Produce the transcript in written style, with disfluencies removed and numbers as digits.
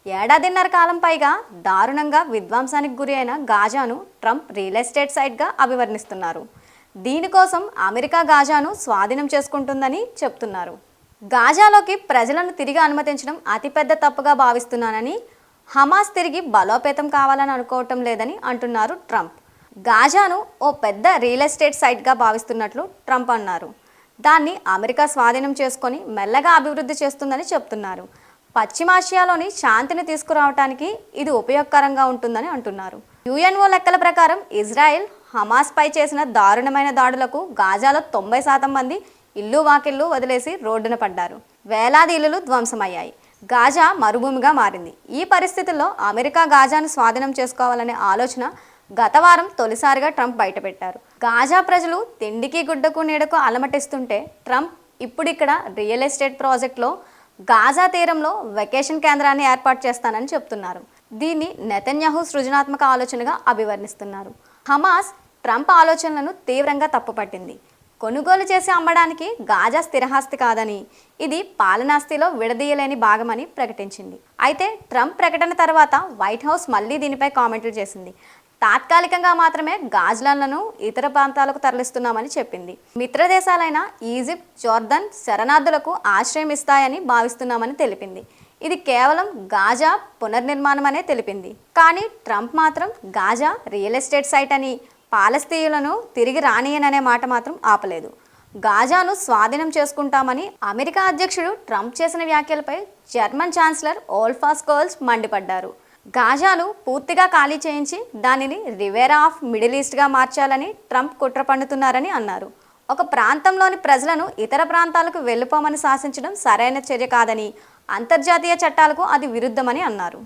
ఏడాదిన్నర కాలం పైగా దారుణంగా విధ్వంసానికి గురి అయిన గాజాను ట్రంప్ రియల్ ఎస్టేట్ సైట్గా అభివర్ణిస్తున్నారు. దీనికోసం అమెరికా గాజాను స్వాధీనం చేసుకుంటుందని చెప్తున్నారు. గాజాలోకి ప్రజలను తిరిగి అనుమతించడం అతిపెద్ద తప్పుగా భావిస్తున్నానని, హమాస్ తిరిగి బలోపేతం కావాలని అనుకోవటం లేదని అంటున్నారు ట్రంప్. గాజాను ఓ పెద్ద రియల్ ఎస్టేట్ సైట్గా భావిస్తున్నట్లు ట్రంప్ అన్నారు. దాన్ని అమెరికా స్వాధీనం చేసుకొని మెల్లగా అభివృద్ధి చేస్తుందని చెప్తున్నారు. పశ్చిమాసియాలోని శాంతిని తీసుకురావడానికి ఇది ఉపయోగకరంగా ఉంటుందని అంటున్నారు. యుఎన్ఓ లెక్కల ప్రకారం ఇజ్రాయెల్ హమాస్పై చేసిన దారుణమైన దాడులకు గాజాలో 90% మంది ఇల్లు వాకిళ్లు వదిలేసి రోడ్డున పడ్డారు. వేలాది ఇళ్లు ధ్వంసమయ్యాయి. గాజా మరుభూమిగా మారింది. ఈ పరిస్థితుల్లో అమెరికా గాజాను స్వాధీనం చేసుకోవాలనే ఆలోచన గత వారం తొలిసారిగా ట్రంప్ బయటపెట్టారు. గాజా ప్రజలు తిండికి గుడ్డకు నీడకు అలమటిస్తుంటే ట్రంప్ ఇప్పుడిక్కడ రియల్ ఎస్టేట్ ప్రాజెక్టులో గాజా తీరంలో వెకేషన్ కేంద్రాన్ని ఏర్పాటు చేస్తానని చెప్తున్నారు. దీన్ని నెతన్యాహు సృజనాత్మక ఆలోచనగా అభివర్ణిస్తున్నారు. హమాస్ ట్రంప్ ఆలోచనలను తీవ్రంగా తప్పుపట్టింది. కొనుగోలు చేసి అమ్మడానికి గాజా స్థిరహాస్తి కాదని, ఇది పాలనాస్తిలో విడదీయలేని భాగమని ప్రకటించింది. అయితే ట్రంప్ ప్రకటన తర్వాత వైట్ హౌస్ మళ్లీ దీనిపై కామెంట్లు చేసింది. తాత్కాలికంగా మాత్రమే గాజ్లాన్లను ఇతర ప్రాంతాలకు తరలిస్తున్నామని చెప్పింది. మిత్ర దేశాలైన ఈజిప్ట్, జోర్దన్ శరణార్థులకు ఆశ్రయం ఇస్తాయని భావిస్తున్నామని తెలిపింది. ఇది కేవలం గాజా పునర్నిర్మాణమనే తెలిపింది. కానీ ట్రంప్ మాత్రం గాజా రియల్ ఎస్టేట్ సైట్ అని, పాలస్తీయులను తిరిగి రానియననే మాట మాత్రం ఆపలేదు. గాజాను స్వాధీనం చేసుకుంటామని అమెరికా అధ్యక్షుడు ట్రంప్ చేసిన వ్యాఖ్యలపై జర్మన్ ఛాన్సలర్ ఓల్ఫ్ స్కోల్స్ మండిపడ్డారు. గాజాను పూర్తిగా ఖాళీ చేయించి దానిని రివేరా ఆఫ్ మిడిల్ ఈస్ట్గా మార్చాలని ట్రంప్ కుట్ర పన్నుతున్నారని అన్నారు. ఒక ప్రాంతంలోని ప్రజలను ఇతర ప్రాంతాలకు వెళ్ళిపోమని శాసించడం సరైన చర్య కాదని, అంతర్జాతీయ చట్టాలకు అది విరుద్ధమని అన్నారు.